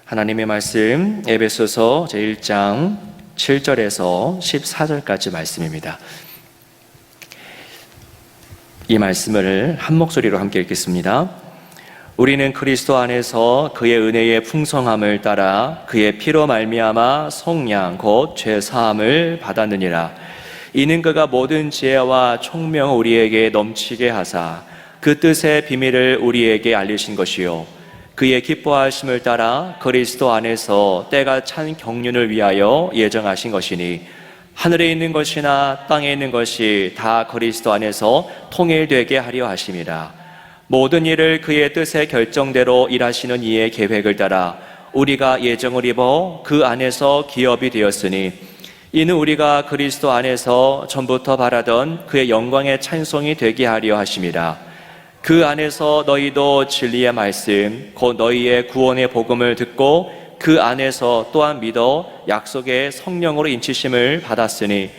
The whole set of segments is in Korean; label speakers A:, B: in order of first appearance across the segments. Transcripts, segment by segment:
A: 하나님의 말씀 에베소서 제1장 7절에서 14절까지 말씀입니다. 이 말씀을 한 목소리로 함께 읽겠습니다. 우리는 그리스도 안에서 그의 은혜의 풍성함을 따라 그의 피로 말미암아 속량 곧 죄 사함을 받았느니라. 이는 그가 모든 지혜와 총명을 우리에게 넘치게 하사 그 뜻의 비밀을 우리에게 알리신 것이요 그의 기뻐하심을 따라 그리스도 안에서 때가 찬 경륜을 위하여 예정하신 것이니 하늘에 있는 것이나 땅에 있는 것이 다 그리스도 안에서 통일되게 하려 하심이라. 모든 일을 그의 뜻의 결정대로 일하시는 이의 계획을 따라 우리가 예정을 입어 그 안에서 기업이 되었으니 이는 우리가 그리스도 안에서 전부터 바라던 그의 영광의 찬송이 되게 하려 하심이라. 그 안에서 너희도 진리의 말씀 곧 너희의 구원의 복음을 듣고 그 안에서 또한 믿어 약속의 성령으로 인치심을 받았으니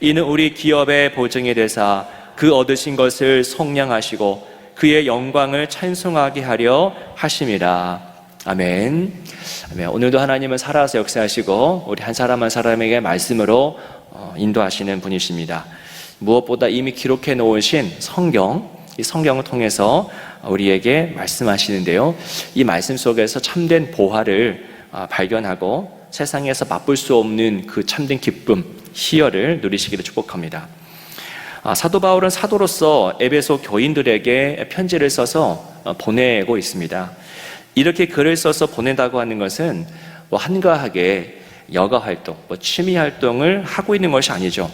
A: 이는 우리 기업의 보증이 되사 그 얻으신 것을 속량하시고 그의 영광을 찬송하게 하려 하심이라. 아멘. 아멘. 오늘도 하나님은 살아서 역사하시고 우리 한 사람 한 사람에게 말씀으로 인도하시는 분이십니다. 무엇보다 이미 기록해 놓으신 성경, 이 성경을 통해서 우리에게 말씀하시는데요, 이 말씀 속에서 참된 보화를 발견하고 세상에서 맛볼 수 없는 그 참된 기쁨, 희열을 누리시기를 축복합니다. 사도 바울은 사도로서 에베소 교인들에게 편지를 써서 보내고 있습니다. 이렇게 글을 써서 보낸다고 하는 것은 한가하게 여가 활동, 취미 활동을 하고 있는 것이 아니죠.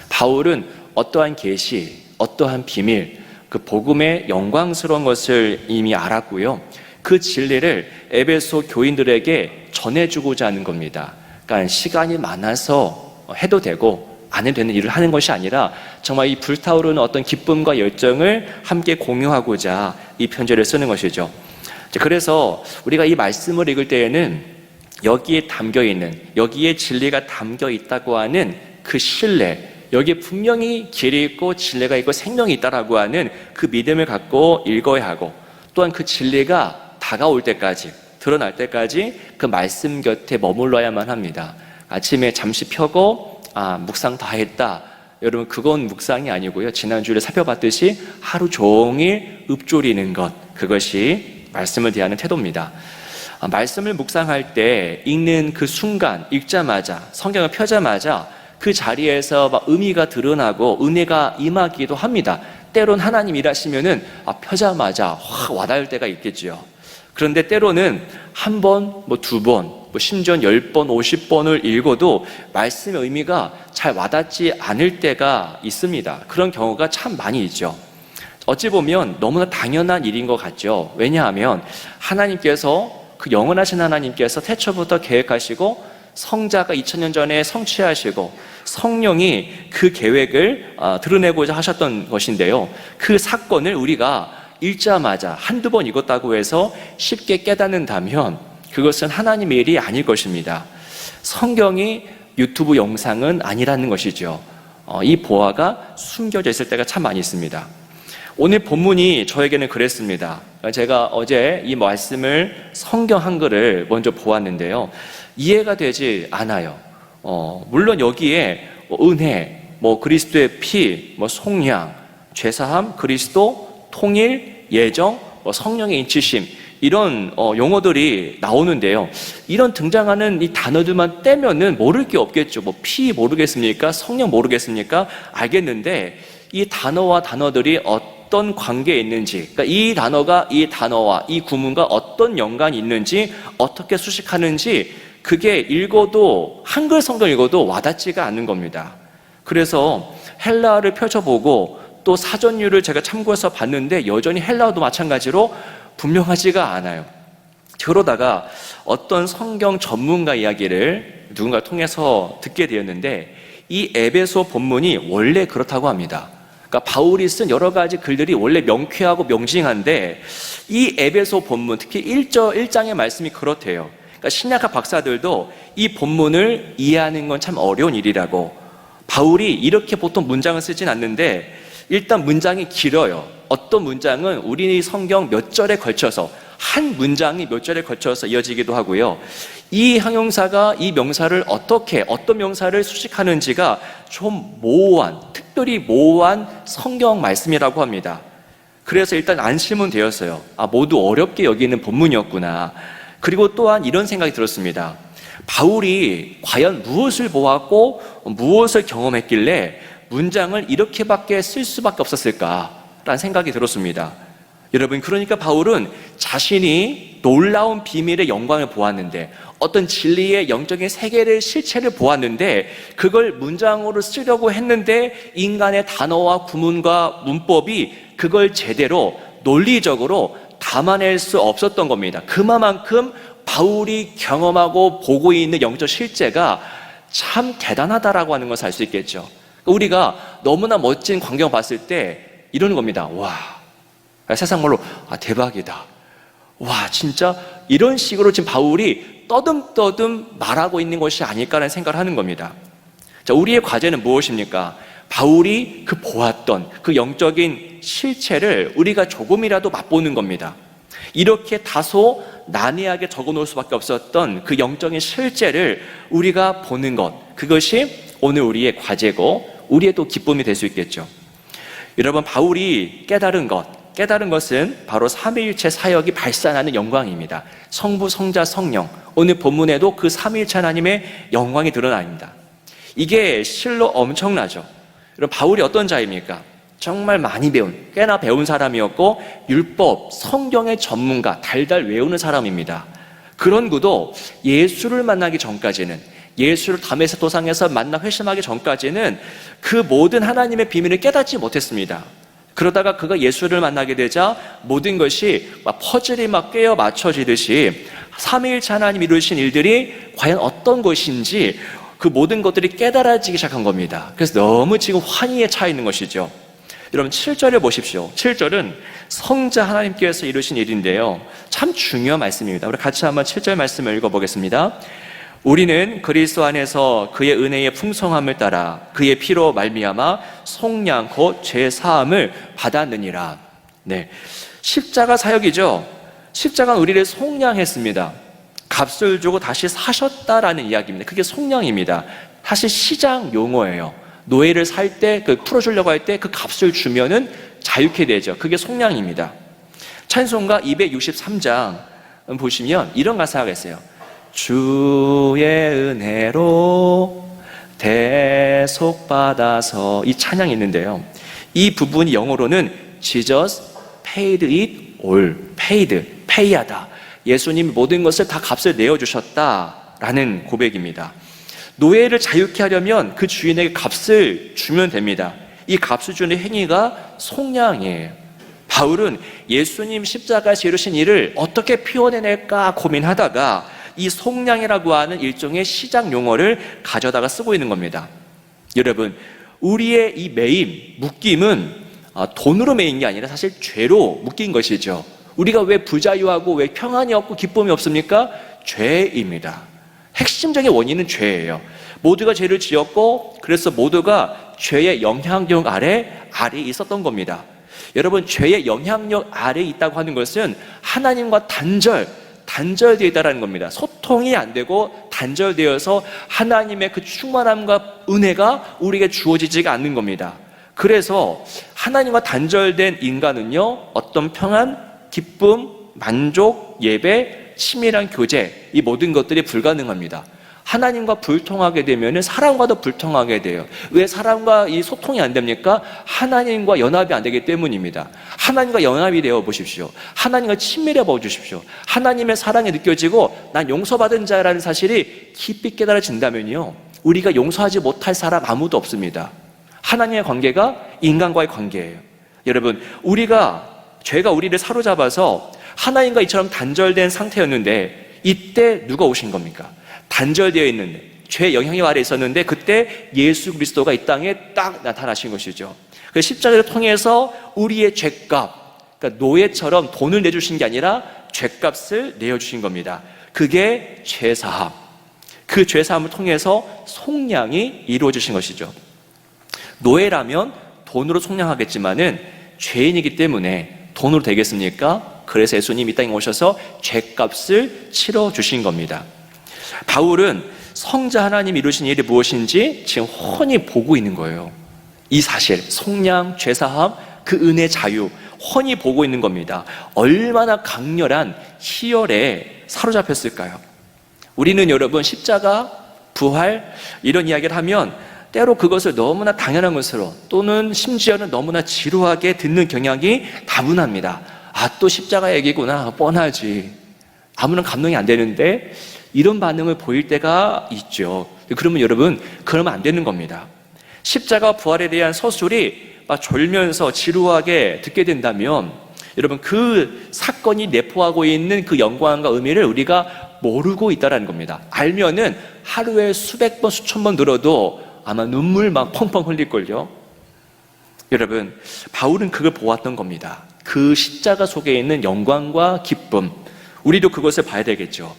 A: 바울은 어떠한 계시, 어떠한 비밀, 그 복음의 영광스러운 것을 이미 알았고요, 그 진리를 에베소 교인들에게 전해주고자 하는 겁니다. 그러니까 시간이 많아서 해도 되고 안 해도 되는 일을 하는 것이 아니라 정말 이 불타오르는 어떤 기쁨과 열정을 함께 공유하고자 이 편지를 쓰는 것이죠. 그래서 우리가 이 말씀을 읽을 때에는 여기에 담겨있는, 여기에 진리가 담겨 있다고 하는 그 신뢰, 여기에 분명히 길이 있고 진리가 있고 생명이 있다라고 하는 그 믿음을 갖고 읽어야 하고, 또한 그 진리가 다가올 때까지, 드러날 때까지 그 말씀 곁에 머물러야만 합니다. 아침에 잠시 펴고 묵상 다 했다, 여러분 그건 묵상이 아니고요, 지난주에 살펴봤듯이 하루 종일 읊조리는 것, 그것이 말씀을 대하는 태도입니다. 말씀을 묵상할 때 읽는 그 순간, 읽자마자, 성경을 펴자마자 그 자리에서 막 의미가 드러나고 은혜가 임하기도 합니다. 때론 하나님 일하시면은 펴자마자 확 와닿을 때가 있겠죠. 그런데 때로는 한 번, 두 번, 심지어 10번, 50번을 읽어도 말씀의 의미가 잘 와닿지 않을 때가 있습니다. 그런 경우가 참 많이 있죠. 어찌 보면 너무나 당연한 일인 것 같죠. 왜냐하면 하나님께서, 그 영원하신 하나님께서 태초부터 계획하시고 성자가 2000년 전에 성취하시고 성령이 그 계획을 드러내고자 하셨던 것인데요, 그 사건을 우리가 읽자마자 한두 번 읽었다고 해서 쉽게 깨닫는다면 그것은 하나님의 일이 아닐 것입니다. 성경이 유튜브 영상은 아니라는 것이죠. 이 보화가 숨겨져 있을 때가 참 많이 있습니다. 오늘 본문이 저에게는 그랬습니다. 제가 어제 이 말씀을 성경 한글을 먼저 보았는데요, 이해가 되지 않아요. 물론 여기에 은혜, 그리스도의 피, 속량, 죄사함, 그리스도, 통일, 예정, 성령의 인치심, 이런 용어들이 나오는데요, 이런 등장하는 이 단어들만 떼면은 모를 게 없겠죠. 피 모르겠습니까? 성령 모르겠습니까? 알겠는데 이 단어와 단어들이 어떤 관계에 있는지, 그러니까 이 단어가 이 단어와 이 구문과 어떤 연관이 있는지, 어떻게 수식하는지 그게 읽어도, 한글 성경 읽어도 와닿지가 않는 겁니다. 그래서 헬라어를 펼쳐보고 또 사전율을 제가 참고해서 봤는데 여전히 헬라어도 마찬가지로 분명하지가 않아요. 그러다가 어떤 성경 전문가 이야기를 누군가 통해서 듣게 되었는데, 이 에베소 본문이 원래 그렇다고 합니다. 그러니까 바울이 쓴 여러 가지 글들이 원래 명쾌하고 명징한데 이 에베소 본문, 특히 1장의 말씀이 그렇대요. 그러니까 신약학 박사들도 이 본문을 이해하는 건 참 어려운 일이라고, 바울이 이렇게 보통 문장을 쓰진 않는데 일단 문장이 길어요. 어떤 문장은 우리 성경 몇 절에 걸쳐서, 한 문장이 몇 절에 걸쳐서 이어지기도 하고요. 이 형용사가 이 명사를 어떤 명사를 수식하는지가 좀 모호한, 특별히 모호한 성경 말씀이라고 합니다. 그래서 일단 안심은 되었어요. 모두 어렵게 여기는 본문이었구나. 그리고 또한 이런 생각이 들었습니다. 바울이 과연 무엇을 보았고 무엇을 경험했길래 문장을 이렇게밖에 쓸 수밖에 없었을까라는 생각이 들었습니다. 여러분, 그러니까 바울은 자신이 놀라운 비밀의 영광을 보았는데, 어떤 진리의 영적인 세계를, 실체를 보았는데, 그걸 문장으로 쓰려고 했는데 인간의 단어와 구문과 문법이 그걸 제대로 논리적으로 담아낼 수 없었던 겁니다. 그만큼 바울이 경험하고 보고 있는 영적 실제가 참 대단하다라고 하는 것을 알 수 있겠죠. 우리가 너무나 멋진 광경을 봤을 때 이러는 겁니다. 와, 세상 말로 대박이다. 와, 진짜 이런 식으로 지금 바울이 떠듬떠듬 말하고 있는 것이 아닐까라는 생각을 하는 겁니다. 자, 우리의 과제는 무엇입니까? 바울이 그 보았던 그 영적인 실체를 우리가 조금이라도 맛보는 겁니다. 이렇게 다소 난해하게 적어놓을 수밖에 없었던 그 영적인 실제를 우리가 보는 것, 그것이 오늘 우리의 과제고 우리의 또 기쁨이 될 수 있겠죠. 여러분, 바울이 깨달은 것은 바로 삼위일체 사역이 발산하는 영광입니다. 성부, 성자, 성령, 오늘 본문에도 그 삼위일체 하나님의 영광이 드러납니다. 이게 실로 엄청나죠. 여러분, 바울이 어떤 자입니까? 정말 많이 꽤나 배운 사람이었고 율법, 성경의 전문가, 달달 외우는 사람입니다. 그런 그도 예수를 만나기 전까지는, 예수를 다메섹 도상에서 만나 회심하기 전까지는 그 모든 하나님의 비밀을 깨닫지 못했습니다. 그러다가 그가 예수를 만나게 되자 모든 것이 퍼즐이 꿰어 맞춰지듯이 삼위일체 하나님이 이루신 일들이 과연 어떤 것인지 그 모든 것들이 깨달아지기 시작한 겁니다. 그래서 너무 지금 환희에 차 있는 것이죠. 여러분, 7절을 보십시오. 7절은 성자 하나님께서 이루신 일인데요, 참 중요한 말씀입니다. 우리 같이 한번 7절 말씀을 읽어보겠습니다. 우리는 그리스도 안에서 그의 은혜의 풍성함을 따라 그의 피로 말미암아 속량 곧 죄 사함을 받았느니라. 네, 십자가 사역이죠. 십자가는 우리를 속량했습니다. 값을 주고 다시 사셨다라는 이야기입니다. 그게 속량입니다. 사실 시장 용어예요. 노예를 살 때, 풀어주려고 할 때 그 값을 주면은 자유케 되죠. 그게 속량입니다. 찬송가 263장 보시면 이런 가사가 있어요. 주의 은혜로 대속받아서, 이 찬양이 있는데요, 이 부분이 영어로는 Jesus paid it all, pay하다. 예수님이 모든 것을 다 값을 내어주셨다라는 고백입니다. 노예를 자유케 하려면 그 주인에게 값을 주면 됩니다. 이 값을 주는 행위가 속량이에요. 바울은 예수님 십자가에서 이루신 일을 어떻게 표현해낼까 고민하다가 이 속량이라고 하는 일종의 시장 용어를 가져다가 쓰고 있는 겁니다. 여러분, 우리의 이 묶임은 돈으로 매인 게 아니라 사실 죄로 묶인 것이죠. 우리가 왜 부자유하고 왜 평안이 없고 기쁨이 없습니까? 죄입니다. 핵심적인 원인은 죄예요. 모두가 죄를 지었고 그래서 모두가 죄의 영향력 아래 있었던 겁니다. 여러분, 죄의 영향력 아래 있다고 하는 것은 하나님과 단절되어 있다는 겁니다. 소통이 안 되고 단절되어서 하나님의 그 충만함과 은혜가 우리에게 주어지지가 않는 겁니다. 그래서 하나님과 단절된 인간은요, 어떤 평안, 기쁨, 만족, 예배, 친밀한 교제, 이 모든 것들이 불가능합니다. 하나님과 불통하게 되면 사람과도 불통하게 돼요. 왜 사람과 이 소통이 안 됩니까? 하나님과 연합이 안 되기 때문입니다. 하나님과 연합이 되어 보십시오. 하나님과 친밀해 보십시오. 하나님의 사랑이 느껴지고 난 용서받은 자라는 사실이 깊이 깨달아진다면요, 우리가 용서하지 못할 사람 아무도 없습니다. 하나님의 관계가 인간과의 관계예요. 여러분, 죄가 우리를 사로잡아서 하나님과 이처럼 단절된 상태였는데 이때 누가 오신 겁니까? 단절되어 있는데, 죄의 영향력 아래 있었는데 그때 예수 그리스도가 이 땅에 딱 나타나신 것이죠. 그 십자가를 통해서 우리의 죄값, 그러니까 노예처럼 돈을 내주신 게 아니라 죄값을 내어주신 겁니다. 그게 죄사함. 그 죄사함을 통해서 속량이 이루어지신 것이죠. 노예라면 돈으로 속량하겠지만은 죄인이기 때문에 돈으로 되겠습니까? 그래서 예수님이 이 땅에 오셔서 죄값을 치러주신 겁니다. 바울은 성자 하나님이 이루신 일이 무엇인지 지금 훤히 보고 있는 거예요. 이 사실, 속량, 죄사함, 그 은혜, 자유 훤히 보고 있는 겁니다. 얼마나 강렬한 희열에 사로잡혔을까요? 우리는 여러분 십자가, 부활 이런 이야기를 하면 때로 그것을 너무나 당연한 것으로 또는 심지어는 너무나 지루하게 듣는 경향이 다분합니다. 또 십자가 얘기구나, 뻔하지, 아무런 감동이 안 되는데, 이런 반응을 보일 때가 있죠. 그러면 여러분, 그러면 안 되는 겁니다. 십자가 부활에 대한 서술이 막 졸면서 지루하게 듣게 된다면 여러분, 그 사건이 내포하고 있는 그 영광과 의미를 우리가 모르고 있다는 겁니다. 알면은 하루에 수백 번, 수천 번 들어도 아마 눈물 막 펑펑 흘릴걸요. 여러분, 바울은 그걸 보았던 겁니다. 그 십자가 속에 있는 영광과 기쁨, 우리도 그것을 봐야 되겠죠.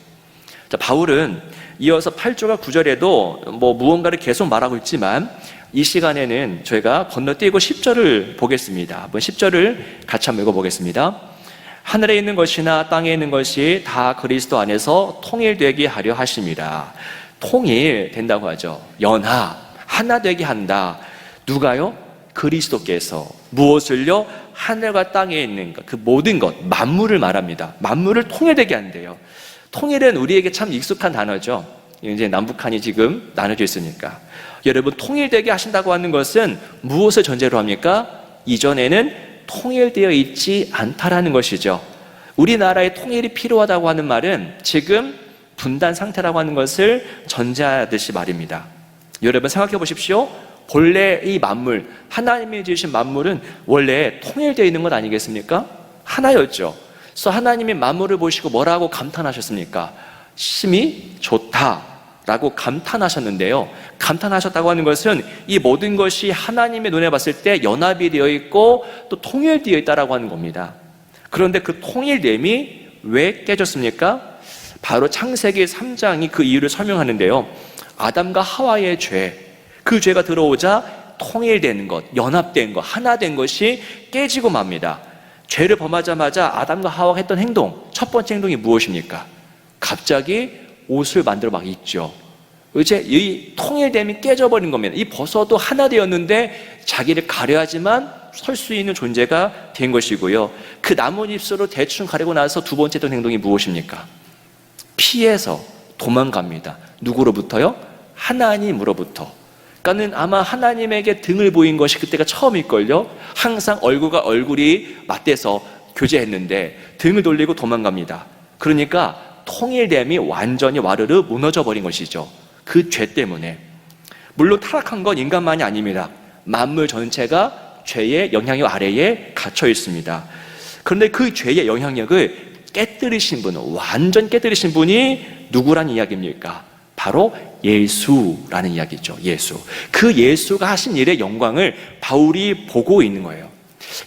A: 자, 바울은 이어서 8절과 9절에도 무언가를 계속 말하고 있지만 이 시간에는 저희가 건너뛰고 10절을 보겠습니다. 한번 10절을 같이 한번 읽어보겠습니다. 하늘에 있는 것이나 땅에 있는 것이 다 그리스도 안에서 통일되게 하려 하심이라. 통일된다고 하죠. 연합, 하나 되게 한다. 누가요? 그리스도께서. 무엇을요? 하늘과 땅에 있는 것, 그 모든 것, 만물을 말합니다. 만물을 통일되게 한대요. 통일은 우리에게 참 익숙한 단어죠. 이제 남북한이 지금 나눠져 있으니까. 여러분, 통일되게 하신다고 하는 것은 무엇을 전제로 합니까? 이전에는 통일되어 있지 않다라는 것이죠. 우리나라의 통일이 필요하다고 하는 말은 지금 분단 상태라고 하는 것을 전제하듯이 말입니다. 여러분, 생각해 보십시오. 본래 이 만물, 하나님이 지으신 만물은 원래 통일되어 있는 것 아니겠습니까? 하나였죠. 그래서 하나님이 만물을 보시고 뭐라고 감탄하셨습니까? 심히 좋다라고 감탄하셨는데요. 감탄하셨다고 하는 것은 이 모든 것이 하나님의 눈에 봤을 때 연합이 되어 있고 또 통일되어 있다라고 하는 겁니다. 그런데 그 통일됨이 왜 깨졌습니까? 바로 창세기 3장이 그 이유를 설명하는데요. 아담과 하와의 죄, 그 죄가 들어오자 통일되는 것, 연합된 것, 하나 된 것이 깨지고 맙니다. 죄를 범하자마자 아담과 하와가 했던 행동, 첫 번째 행동이 무엇입니까? 갑자기 옷을 만들어 막 입죠. 이제 이 통일됨이 깨져버린 겁니다. 이 벗어도 하나 되었는데 자기를 가려야지만 설 수 있는 존재가 된 것이고요. 그 나뭇잎으로 대충 가리고 나서 두 번째 했던 행동이 무엇입니까? 피해서 도망갑니다. 누구로부터요? 하나님으로부터. 그러니까는 아마 하나님에게 등을 보인 것이 그때가 처음일걸요. 항상 얼굴과 얼굴이 맞대서 교제했는데 등을 돌리고 도망갑니다. 그러니까 통일됨이 완전히 와르르 무너져 버린 것이죠. 그 죄 때문에. 물론 타락한 건 인간만이 아닙니다. 만물 전체가 죄의 영향력 아래에 갇혀 있습니다. 그런데 그 죄의 영향력을 깨뜨리신 분, 완전 깨뜨리신 분이 누구란 이야기입니까? 바로 예수라는 이야기죠. 예수. 그 예수가 하신 일의 영광을 바울이 보고 있는 거예요.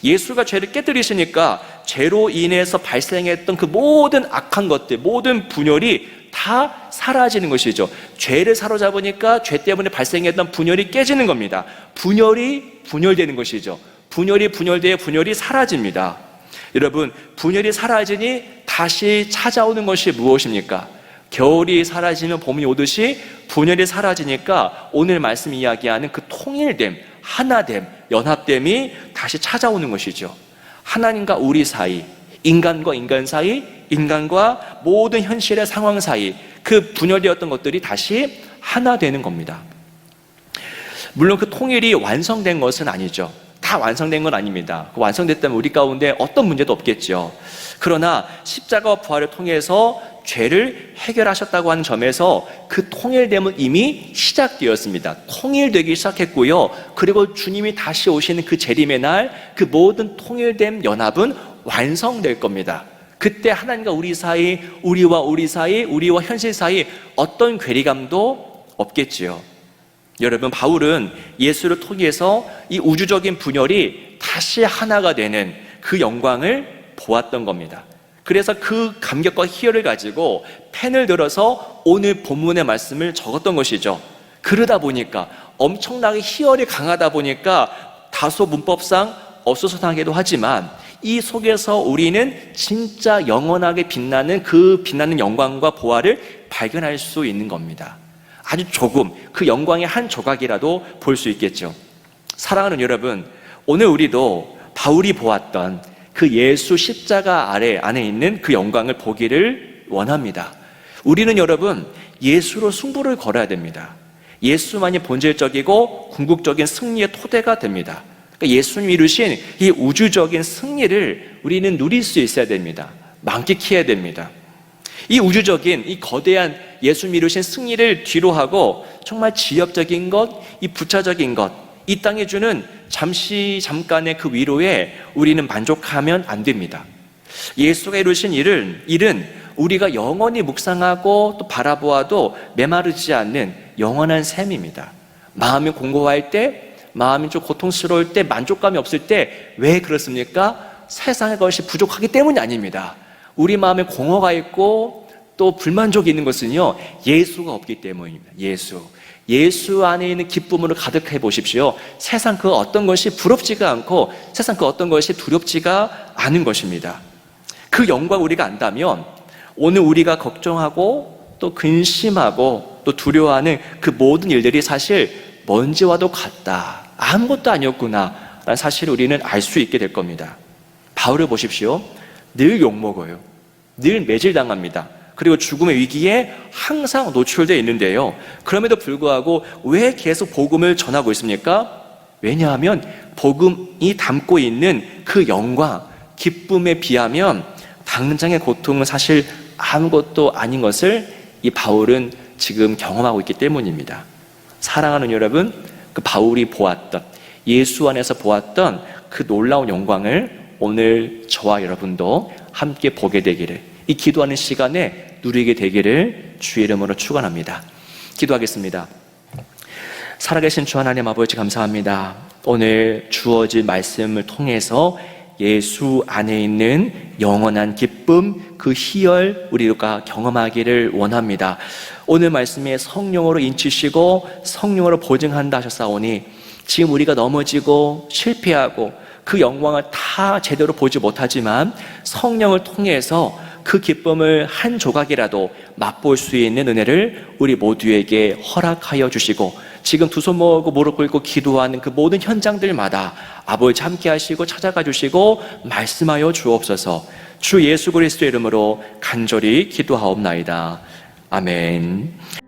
A: 예수가 죄를 깨뜨리시니까 죄로 인해서 발생했던 그 모든 악한 것들, 모든 분열이 다 사라지는 것이죠. 죄를 사로잡으니까 죄 때문에 발생했던 분열이 깨지는 겁니다. 분열이 분열되는 것이죠. 분열이 분열되어 분열이 사라집니다. 여러분, 분열이 사라지니 다시 찾아오는 것이 무엇입니까? 겨울이 사라지면 봄이 오듯이 분열이 사라지니까 오늘 말씀 이야기하는 그 통일됨, 하나됨, 연합됨이 다시 찾아오는 것이죠. 하나님과 우리 사이, 인간과 인간 사이, 인간과 모든 현실의 상황 사이, 그 분열되었던 것들이 다시 하나 되는 겁니다. 물론 그 통일이 완성된 것은 아니죠. 다 완성된 건 아닙니다. 완성됐다면 우리 가운데 어떤 문제도 없겠죠. 그러나 십자가와 부활을 통해서 죄를 해결하셨다고 하는 점에서 그 통일됨은 이미 시작되었습니다. 통일되기 시작했고요. 그리고 주님이 다시 오시는 그 재림의 날, 그 모든 통일된 연합은 완성될 겁니다. 그때 하나님과 우리 사이, 우리와 우리 사이, 우리와 현실 사이 어떤 괴리감도 없겠지요. 여러분, 바울은 예수를 통해서 이 우주적인 분열이 다시 하나가 되는 그 영광을 보았던 겁니다. 그래서 그 감격과 희열을 가지고 펜을 들어서 오늘 본문의 말씀을 적었던 것이죠. 그러다 보니까 엄청나게 희열이 강하다 보니까 다소 문법상 어수선하기도 하지만 이 속에서 우리는 진짜 영원하게 빛나는 그 빛나는 영광과 보화를 발견할 수 있는 겁니다. 아주 조금, 그 영광의 한 조각이라도 볼 수 있겠죠. 사랑하는 여러분, 오늘 우리도 바울이 보았던 그 예수 십자가 안에 있는 그 영광을 보기를 원합니다. 우리는 여러분, 예수로 승부를 걸어야 됩니다. 예수만이 본질적이고 궁극적인 승리의 토대가 됩니다. 그러니까 예수님이 이루신 이 우주적인 승리를 우리는 누릴 수 있어야 됩니다. 만끽해야 됩니다. 이 우주적인, 이 거대한 예수님이 이루신 승리를 뒤로하고 정말 지엽적인 것, 이 부차적인 것, 이 땅에 주는 잠깐의 그 위로에 우리는 만족하면 안 됩니다. 예수가 이루신 일은 우리가 영원히 묵상하고 또 바라보아도 메마르지 않는 영원한 셈입니다. 마음이 공고할 때, 마음이 좀 고통스러울 때, 만족감이 없을 때 왜 그렇습니까? 세상의 것이 부족하기 때문이 아닙니다. 우리 마음에 공허가 있고 또 불만족이 있는 것은요, 예수가 없기 때문입니다. 예수 안에 있는 기쁨으로 가득해 보십시오. 세상 그 어떤 것이 부럽지가 않고 세상 그 어떤 것이 두렵지가 않은 것입니다. 그 영광 우리가 안다면 오늘 우리가 걱정하고 또 근심하고 또 두려워하는 그 모든 일들이 사실 먼지와도 같다, 아무것도 아니었구나 라는 사실을 우리는 알 수 있게 될 겁니다. 바울을 보십시오. 늘 욕먹어요. 늘 매질당합니다. 그리고 죽음의 위기에 항상 노출되어 있는데요, 그럼에도 불구하고 왜 계속 복음을 전하고 있습니까? 왜냐하면 복음이 담고 있는 그 영광, 기쁨에 비하면 당장의 고통은 사실 아무것도 아닌 것을 이 바울은 지금 경험하고 있기 때문입니다. 사랑하는 여러분, 그 바울이 보았던, 예수 안에서 보았던 그 놀라운 영광을 오늘 저와 여러분도 함께 보게 되기를, 이 기도하는 시간에 누리게 되기를 주의 이름으로 축원합니다. 기도하겠습니다. 살아계신 주 하나님 아버지, 감사합니다. 오늘 주어진 말씀을 통해서 예수 안에 있는 영원한 기쁨, 그 희열 우리가 경험하기를 원합니다. 오늘 말씀에 성령으로 인치시고 성령으로 보증한다 하셨사오니 지금 우리가 넘어지고 실패하고 그 영광을 다 제대로 보지 못하지만 성령을 통해서 그 기쁨을 한 조각이라도 맛볼 수 있는 은혜를 우리 모두에게 허락하여 주시고, 지금 두 손 모으고 무릎 꿇고 기도하는 그 모든 현장들마다 아버지 함께 하시고 찾아가 주시고 말씀하여 주옵소서. 주 예수 그리스도의 이름으로 간절히 기도하옵나이다. 아멘.